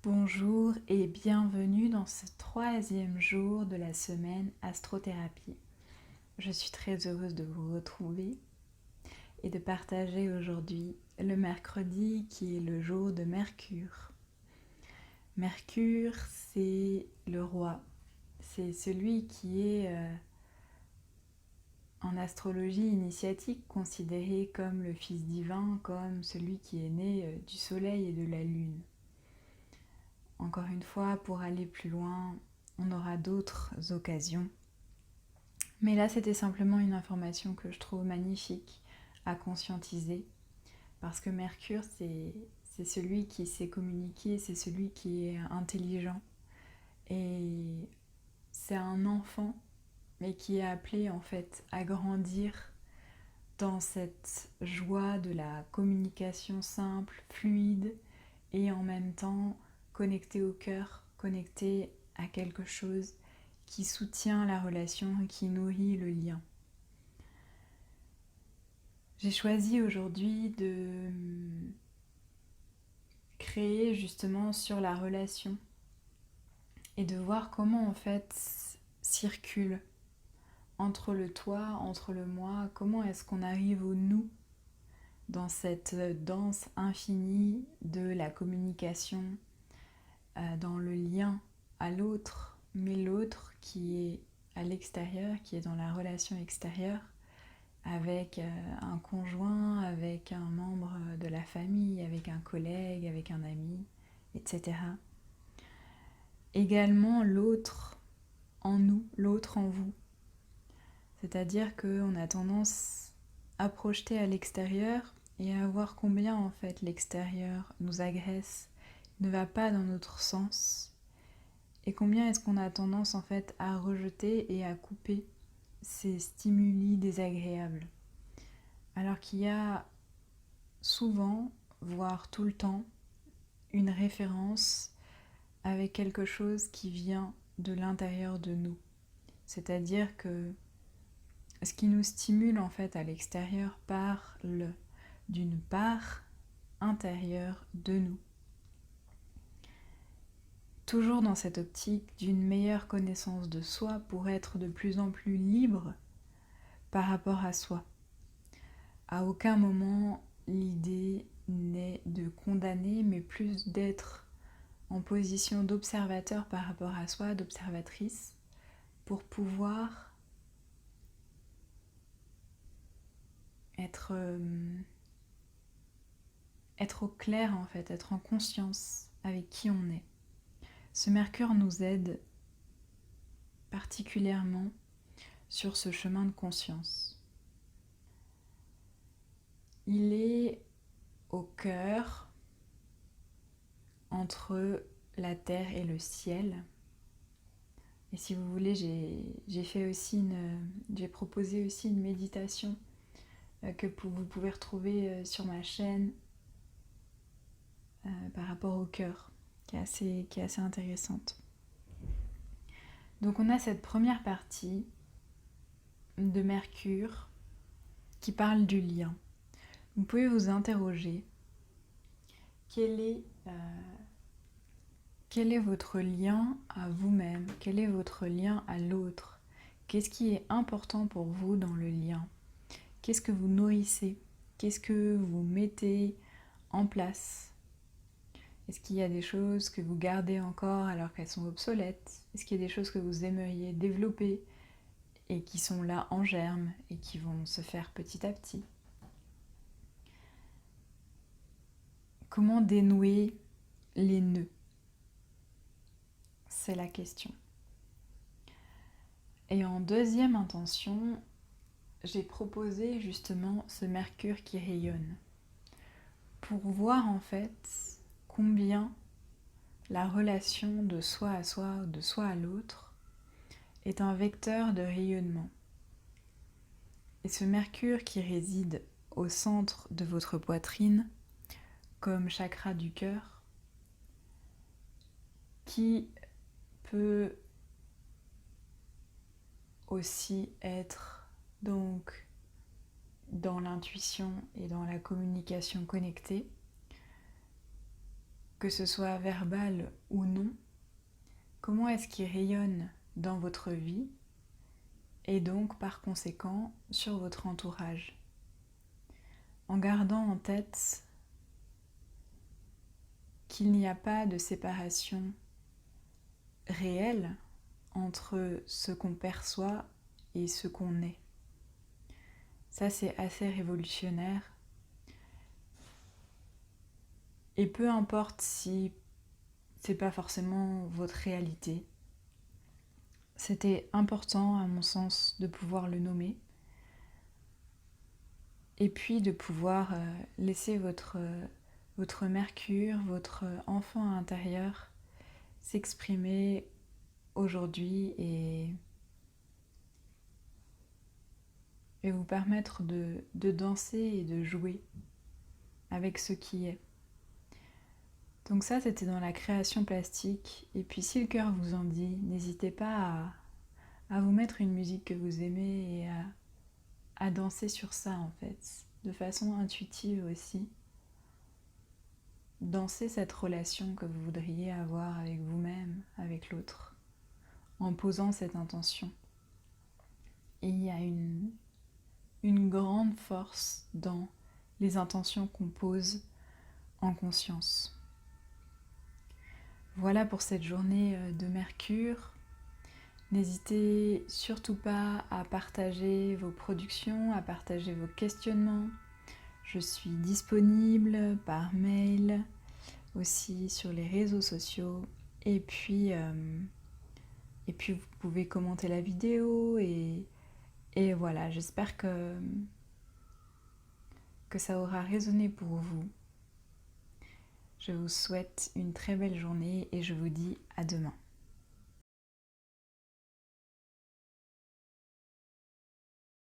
Bonjour et bienvenue dans ce troisième jour de la semaine astrothérapie. Je suis très heureuse de vous retrouver et de partager aujourd'hui le mercredi qui est le jour de Mercure. Mercure, c'est le roi, c'est celui qui est en astrologie initiatique considéré comme le fils divin, comme celui qui est né du soleil et de la lune. Encore une fois, pour aller plus loin, on aura d'autres occasions. Mais là, c'était simplement une information que je trouve magnifique à conscientiser. Parce que Mercure, c'est celui qui sait communiquer, c'est celui qui est intelligent. Et c'est un enfant, mais qui est appelé en fait à grandir dans cette joie de la communication simple, fluide, et en même temps connecté au cœur, connecté à quelque chose qui soutient la relation et qui nourrit le lien. J'ai choisi aujourd'hui de créer justement sur la relation et de voir comment en fait circule entre le toi, entre le moi, comment est-ce qu'on arrive au nous dans cette danse infinie de la communication, dans le lien à l'autre, mais l'autre qui est à l'extérieur, qui est dans la relation extérieure, avec un conjoint, avec un membre de la famille, avec un collègue, avec un ami, etc. Également l'autre en nous, l'autre en vous. C'est-à-dire qu'on a tendance à projeter à l'extérieur et à voir combien en fait l'extérieur nous agresse, ne va pas dans notre sens, et combien est-ce qu'on a tendance en fait à rejeter et à couper ces stimuli désagréables. Alors qu'il y a souvent, voire tout le temps, une référence avec quelque chose qui vient de l'intérieur de nous. C'est-à-dire que ce qui nous stimule en fait à l'extérieur parle d'une part intérieure de nous. Toujours dans cette optique d'une meilleure connaissance de soi pour être de plus en plus libre par rapport à soi. À aucun moment l'idée n'est de condamner, mais plus d'être en position d'observateur par rapport à soi, d'observatrice, pour pouvoir être au clair en fait, être en conscience avec qui on est. Ce Mercure nous aide particulièrement sur ce chemin de conscience. Il est au cœur entre la terre et le ciel. Et si vous voulez, j'ai proposé aussi une méditation que vous pouvez retrouver sur ma chaîne par rapport au cœur, qui est assez intéressante. Donc on a cette première partie de Mercure qui parle du lien. Vous pouvez vous interroger quel est votre lien à vous-même, quel est votre lien à l'autre, qu'est-ce qui est important pour vous dans le lien, qu'est-ce que vous nourrissez, qu'est-ce que vous mettez en place. Est-ce qu'il y a des choses que vous gardez encore alors qu'elles sont obsolètes? Est-ce qu'il y a des choses que vous aimeriez développer et qui sont là en germe et qui vont se faire petit à petit? Comment dénouer les nœuds? C'est la question. Et en deuxième intention, j'ai proposé justement ce Mercure qui rayonne pour voir en fait combien la relation de soi à soi ou de soi à l'autre est un vecteur de rayonnement. Et ce Mercure qui réside au centre de votre poitrine, comme chakra du cœur, qui peut aussi être donc dans l'intuition et dans la communication connectée, que ce soit verbal ou non, comment est-ce qu'il rayonne dans votre vie et donc par conséquent sur votre entourage. En gardant en tête qu'il n'y a pas de séparation réelle entre ce qu'on perçoit et ce qu'on est. Ça, c'est assez révolutionnaire. Et peu importe si c'est pas forcément votre réalité, c'était important à mon sens de pouvoir le nommer et puis de pouvoir laisser votre Mercure, votre enfant intérieur s'exprimer aujourd'hui et vous permettre de danser et de jouer avec ce qui est. Donc ça, c'était dans la création plastique. Et puis si le cœur vous en dit, n'hésitez pas à vous mettre une musique que vous aimez et à danser sur ça en fait, de façon intuitive aussi. Danser cette relation que vous voudriez avoir avec vous-même, avec l'autre, en posant cette intention. Et il y a une grande force dans les intentions qu'on pose en conscience. Voilà pour cette journée de Mercure. N'hésitez surtout pas à partager vos productions, à partager vos questionnements. Je suis disponible par mail, aussi sur les réseaux sociaux. Et puis vous pouvez commenter la vidéo et voilà, j'espère que ça aura résonné pour vous. Je vous souhaite une très belle journée et je vous dis à demain.